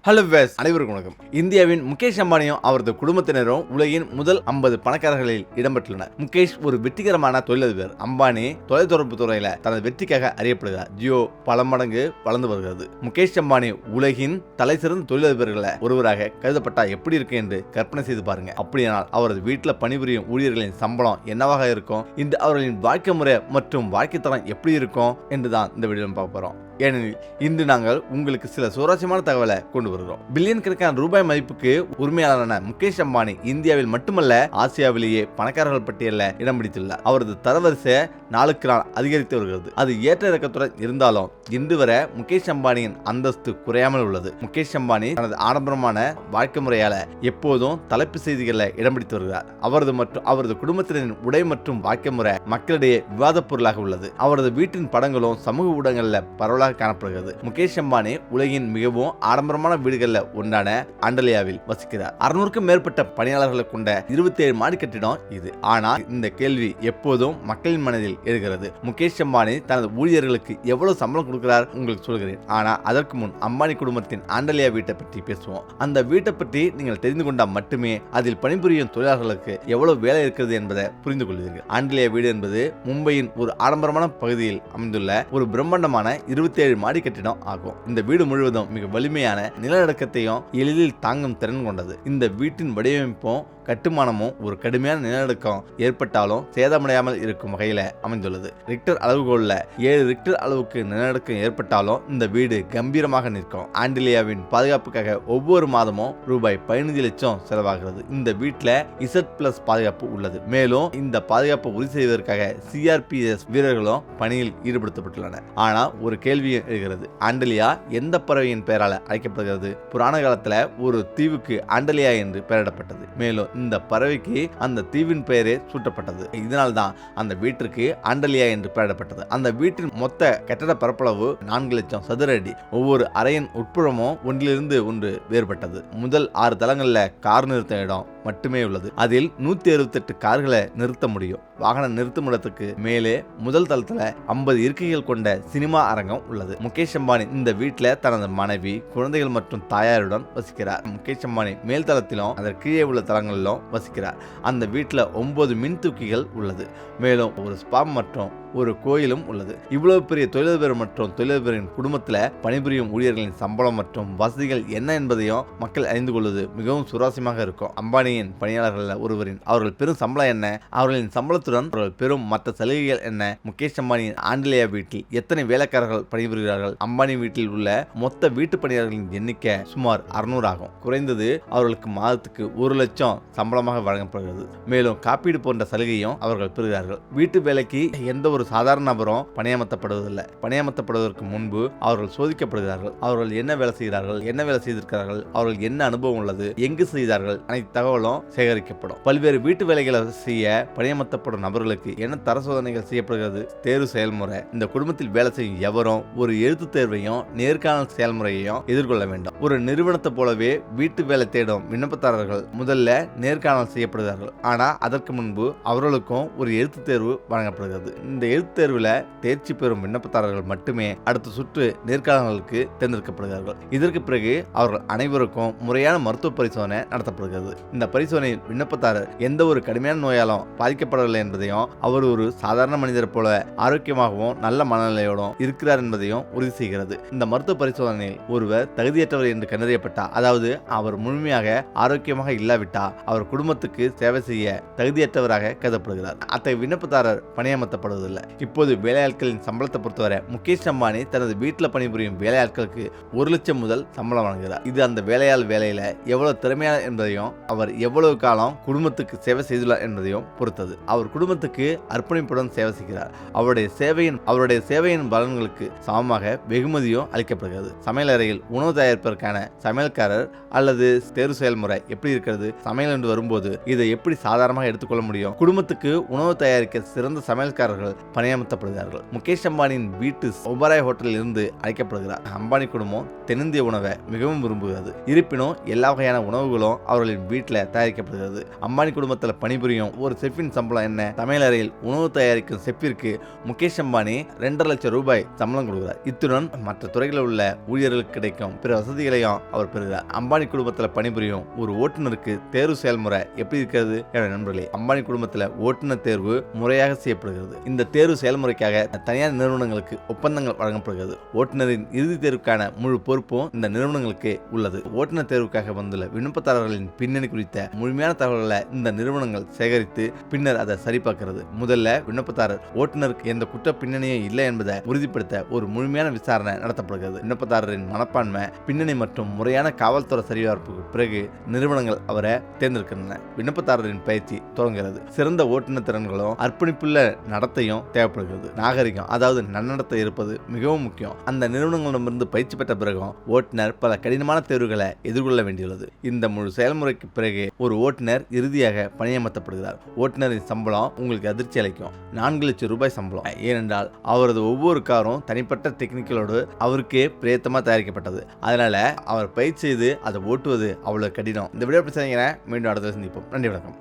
Hello ways, அனைவருக்கும் வணக்கம். இந்தியாவின் முகேஷ் அம்பானியும் அவரது குடும்பத்தினரும் உலகின் முதல் 50 பணக்காரர்களில் இடம்பெற்றுள்ளனர். முகேஷ் ஒரு வெற்றிகரமான தொழிலதிபர். அம்பானி தொலைத்தொடர்பு துறையில தனது வெற்றிக்காக அறியப்படுகிறார். ஜியோ பல மடங்கு வளர்ந்து வருகிறது. முகேஷ் அம்பானி உலகின் தலை சிறந்த தொழிலதிபர்களை ஒருவராக கருதப்பட்டா எப்படி இருக்கு என்று கற்பனை செய்து பாருங்க. அப்படியானால் அவரது வீட்டில் பணிபுரியும் ஊழியர்களின் சம்பளம் என்னவாக இருக்கும், இந்த அவர்களின் வாழ்க்கை முறை மற்றும் வாழ்க்கை தரம் எப்படி இருக்கும் என்றுதான் இந்த வீடியோவில் பார்க்க போறோம். ஏனெனில் இன்று நாங்கள் உங்களுக்கு சில சுவாரஸ்யமான தகவலை கொண்டு வருகிறோம். பில்லியன் கணக்கான ரூபாய் மதிப்புக்கு உரிமையாளரான முகேஷ் அம்பானி இந்தியாவில் மட்டுமல்ல, ஆசியாவிலேயே பணக்காரர்கள் பட்டியலில் இடம் பிடித்துள்ளார். அவரது தரவரிசை நாளுக்கு நாள் அதிகரித்து வருகிறது. அது ஏற்ற இறக்கத்துடன் இருந்தாலும் இன்று வரை முகேஷ் அம்பானியின் அந்தஸ்து குறையாமல் உள்ளது. முகேஷ் அம்பானி தனது ஆடம்பரமான வாழ்க்கை முறையால எப்போதும் தலைப்பு செய்திகளில் இடம் பிடித்து வருகிறார். அவரது குடும்பத்தினரின் உடை மற்றும் வாழ்க்கை முறை மக்களிடையே விவாத பொருளாக உள்ளது. அவரது வீட்டின் படங்களும் சமூக ஊடகங்களில் பரவலாக காணப்படுகிறது. முகேஷ் அம்பானி உலகின் மிகவும் ஆடம்பரமான வீடுகளில் ஒன்றான ஆண்டலியாவில் வசிக்கிறார். 600க்கும் மேற்பட்ட பணியாளர்களை கொண்ட 27 மாடி கட்டிடம் இது. ஆனால் இந்த கேள்வி எப்போதும் மக்களின் மனதில் எழுகிறது. முகேஷ் அம்பானி தனது ஊழியர்களுக்கு எவ்வளவு சம்பளம் கொடுக்கிறார் உங்களுக்கு சொல்கிறேன். ஆனால் அதற்கு முன் அம்பானி குடும்பத்தின் ஆண்டலியா வீட்டை பற்றி பேசுவோம். அந்த வீட்டை பற்றி நீங்கள் தெரிந்து கொண்டால் மட்டுமே அதில் பணிபுரியும் தொழிலாளர்களுக்கு எவ்வளவு வேலை இருக்கிறது என்பதை புரிந்து கொள்வீர்கள். ஆண்டலியா வீடு என்பது மும்பையின் ஒரு ஆடம்பரமான பகுதியில் அமைந்துள்ள ஒரு பிரம்மாண்டமான 27 மாடி கட்டிடம் ஆகும். இந்த வீடு முழுவதும் மிக வலிமையான நிலநடுக்கத்தையும் எளிதில் தாங்கும் திறன் கொண்டது. இந்த வீட்டின் வடிவமைப்பும் கட்டுமானமும் ஒரு கடுமையான நிலநடுக்கம் ஏற்பட்டாலும் சேதமடையாமல் இருக்கும் வகையில அமைந்துள்ளது. ரிக்டர் அளவுகோல்ல 7 ரிக்டர் அளவுக்கு நிலநடுக்கம் ஏற்பட்டாலும் இந்த வீடு கம்பீரமாக நிற்கும். ஆண்டலியாவின் பாதுகாப்புக்காக ஒவ்வொரு மாதமும் ரூபாய் 15 லட்சம் செலவாகிறது. இந்த வீட்டில் Z+ பாதுகாப்பு உள்ளது. மேலும் இந்த பாதுகாப்பு உறுதி செய்வதற்காக CRPS வீரர்களும் பணியில் ஈடுபடுத்தப்பட்டுள்ளனர். ஆனால் ஒரு கேள்வி எழுகிறது. ஆண்டலியா எந்த பறவையின் பெயரால் அழைக்கப்படுகிறது? புராண காலத்துல ஒரு தீவுக்கு ஆண்டலியா என்று பெயரிடப்பட்டது. மேலும் இந்த பறவைக்கு அந்த தீவின் பெயரே சூட்டப்பட்டது. இதனால்தான் அந்த வீட்டிற்கு ஆண்டலியா என்று பெயரிடப்பட்டது. அந்த வீட்டின் மொத்த கட்டட பரப்பளவு 4 லட்சம் சதுர அடி. ஒவ்வொரு அறையின் உட்புறமும் ஒன்றிலிருந்து ஒன்று வேறுபட்டது. முதல் 6 தளங்கள்ல கார் நிறுத்த இடம் மட்டுமே உள்ளது. அதில் 168 கார்களை நிறுத்த முடியும். வாகன நிறுத்தும் இடத்துக்கு மேலே முதல் தளத்துல 50 இருக்கைகள் கொண்ட சினிமா அரங்கம் உள்ளது. முகேஷ் அம்பானி இந்த வீட்டில் தனது மனைவி, குழந்தைகள் மற்றும் தாயாருடன் வசிக்கிறார். முகேஷ் அம்பானி மேல் தளத்திலும் அதற்கு கீழே உள்ள தளங்களிலும் வசிக்கிறார். அந்த வீட்டில் 9 மின் தூக்கிகள் உள்ளது. மேலும் ஒரு ஸ்பா மற்றும் ஒரு கோயிலும் உள்ளது. இவ்வளவு பெரிய தொழிலதிபர் மற்றும் தொழிலதிபரின் குடும்பத்தில் பணிபுரியும் ஊழியர்களின் சம்பளம் மற்றும் வசதிகள் என்ன என்பதையும் மக்கள் அறிந்து கொள்வது மிகவும் சுவாரஸ்யமாக இருக்கும். அம்பானியின் பணியாளர்கள் ஒருவரின் அவர்கள் பெரும் சம்பளம் என்ன, அவர்களின் சம்பளத்துடன் அவர்கள் பெரும் மற்ற சலுகைகள் என்ன, முகேஷ் அம்பானியின் ஆண்டலியா வீட்டில் எத்தனை வேலைக்காரர்கள் பணிபுரிகிறார்கள், அம்பானி வீட்டில் உள்ள மொத்த வீட்டு பணியாளர்களின் எண்ணிக்கை சுமார் 600 ஆகும். குறைந்தது அவர்களுக்கு மாதத்துக்கு 1 லட்சம் சம்பளமாக வழங்கப்படுகிறது. மேலும் காப்பீடு போன்ற சலுகையும் அவர்கள் பெறுகிறார்கள். வீட்டு வேலைக்கு எந்த ஒரு சாதாரண நபரும் பணியமர்த்தப்படுவதில்லை. பணியமர்த்தப்படுவதற்கு முன்பு அவர்கள் சோதிக்கப்படுகிறார்கள். அவர்கள் என்ன வேலை செய்கிறார்கள், என்ன வேலை செய்திருக்கிறார்கள், அவர்கள் என்ன அனுபவம் உள்ளது, எங்கு செய்தார்கள், அனைத்து தகவலும் சேகரிக்கப்படும். பல்வேறு வீட்டு வேலைகளை செய்ய பணியமர்த்தப்படும் நபர்களுக்கு என்ன தர சோதனைகள் செய்யப்படுகிறது? தேர்வு செயல்முறை. இந்த குடும்பத்தில் வேலை செய்யும் எவரும் ஒரு எழுத்து தேர்வையும் நேர்காணல் செயல்முறையையும் எதிர்கொள்ள வேண்டும். ஒரு நிறுவனத்தை போலவே வீட்டு வேலை தேடும் விண்ணப்பதாரர்கள் முதல்ல நேர்காணல் செய்யப்படுகிறார்கள். ஆனால் அதற்கு முன்பு அவர்களுக்கும் ஒரு எழுத்து தேர்வு வழங்கப்படுகிறது. இந்த எழுத்து தேர்வில் தேர்ச்சி பெறும் விண்ணப்பதாரர்கள் மட்டுமே அடுத்த சுற்று நேர்காணல்களுக்கு தேர்ந்தெடுக்கப்படுகிறார்கள். இதற்கு பிறகு அவர்கள் அனைவருக்கும் முறையான மருத்துவ பரிசோதனை நடத்தப்படுகிறது. இந்த பரிசோதனையில் விண்ணப்பதாரர் எந்த ஒரு கடுமையான நோயாலும் பாதிக்கப்படவில்லை என்பதையும், அவர் ஒரு சாதாரண மனிதர் போல ஆரோக்கியமாகவும் நல்ல மனநிலையோடும் இருக்கிறார் என்பதையும் உறுதி செய்கிறது. இந்த மருத்துவ பரிசோதனையில் ஒருவர் தகுதியற்றவர் என்று கண்டறியப்பட்டார், அதாவது அவர் முழுமையாக ஆரோக்கியமாக இல்லாவிட்டால் அவர் குடும்பத்துக்கு சேவை செய்ய தகுதியற்றவராக கருதப்படுகிறார். அத்தகைய விண்ணப்பதாரர் பணியமர்த்தப்படுவதில்லை. இப்போது வேலையாட்களின் சம்பளத்தை பொறுத்தவரை முகேஷ் அம்பானி தனது வீட்டில் பணிபுரியும் வேலையாட்களுக்கு 1 லட்சம் முதல் சம்பளம் வழங்குகிறார். இது அந்த வேலையாள் வேலையில எவ்வளவு திறமையான என்பதையும் அவர் எவ்வளவு காலம் குடும்பத்துக்கு சேவை செய்துள்ளார் என்பதையும் பொறுத்தது. அவர் குடும்பத்துக்கு அர்ப்பணிப்புடன் சேவை செய்கிறார். அவருடைய சேவையின் பலன்களுக்கு சமமாக வெகுமதியும் அளிக்கப்படுகிறது. சமையலறையில் உணவு தயாரிப்பதற்கான சமையல்காரர் அல்லது தேர்வு செயல்முறை எப்படி இருக்கிறது? சமையல் என்று வரும்போது இதை எப்படி சாதாரணமாக எடுத்துக்கொள்ள முடியும்? குடும்பத்துக்கு உணவு தயாரிக்க சிறந்த சமையல்காரர்கள் பணியமர்த்தப்படுகிறார்கள். முகேஷ் அம்பானியின் வீட்டு ஒபராய் ஹோட்டலில் இருந்து அழைக்கப்படுகிறார். அம்பானி குடும்பம் தென்னிந்திய உணவை மிகவும் விரும்புகிறது. இருப்பினும் எல்லா வகையான உணவுகளும் அவர்களின் வீட்டில் தயாரிக்கப்படுகிறது. அம்பானி குடும்பத்தில் பணிபுரியும் ஒரு செஃபின் சம்பளம் என்ன? சமையலறையில் உணவு தயாரிக்கும் செஃபிற்கு முகேஷ் அம்பானி 2.5 லட்சம் ரூபாய் சம்பளம் கொடுக்கிறார். இத்துடன் மற்ற துறைகளில் உள்ள ஊழியர்களுக்கு கிடைக்கும் பிற வசதிகளையும் அவர் பெறுகிறார். அம்பானி குடும்பத்தில் பணிபுரியும் ஒரு ஓட்டுநருக்கு தேர்வு செயல்முறை எப்படி இருக்கிறது என நண்பர்களே, அம்பானி குடும்பத்தில் ஓட்டுநர் தேர்வு முறையாக செய்யப்படுகிறது. இந்த தேர்வு செயல்முறைக்காக தனியார் நிறுவனங்களுக்கு ஒப்பந்தங்கள் வழங்கப்படுகிறது. ஓட்டுநரின் இறுதி தேர்வுக்கான முழு பொறுப்பும் இந்த நிறுவனங்களுக்கு உள்ளது. ஓட்டுநர் தேர்வுக்காக வந்துள்ள விண்ணப்பதாரர்களின் பின்னணி குறித்த முழுமையான தகவல்களை இந்த நிறுவனங்கள் சேகரித்து பின்னர் அதை சரிபார்க்கிறது. முதல்ல விண்ணப்பதாரர் ஓட்டுநருக்கு எந்த குற்ற பின்னணியும் இல்லை என்பதை உறுதிப்படுத்த ஒரு முழுமையான விசாரணை நடத்தப்படுகிறது. விண்ணப்பதாரரின் மனப்பான்மை, பின்னணி மற்றும் முறையான காவல்துறை சரிபார்ப்புக்கு பிறகு நிறுவனங்கள் அவரை தேர்ந்தெடுக்கின்றன. விண்ணப்பதாரரின் பயிற்சி தொடங்குகிறது. சிறந்த ஓட்டுநர் திறன்களும் அர்ப்பணிப்புள்ள நடத்தையும் தேவைப்படுகிறது. நாகரிகம், அதாவது நன்னடத்தை இருப்பது மிகவும் முக்கியம். அந்த நிறுவனங்களிடமிருந்து பயிற்சி பெற்ற பிறகும் ஓட்டுநர் பல கடினமான தேர்வுகளை எதிர்கொள்ள வேண்டியுள்ளது. இந்த முழு செயல்முறைக்கு பிறகு ஒரு ஓட்டுநர் இறுதியாக பணியமர்த்தப்படுகிறார். ஓட்டுநரின் சம்பளம் உங்களுக்கு அதிர்ச்சி அளிக்கும். 4 லட்சம் ரூபாய் சம்பளம். ஏனென்றால் அவரது ஒவ்வொரு காரும் தனிப்பட்ட டெக்னிக்கலோடு அவருக்கே பிரேத்தமா தயாரிக்கப்பட்டது. அதனால அவர் பயிற்சி செய்து அதை ஓட்டுவது அவ்வளவு கடினம். இந்த வீடியோ மீண்டும் அடுத்த சந்திப்போம். நன்றி, வணக்கம்.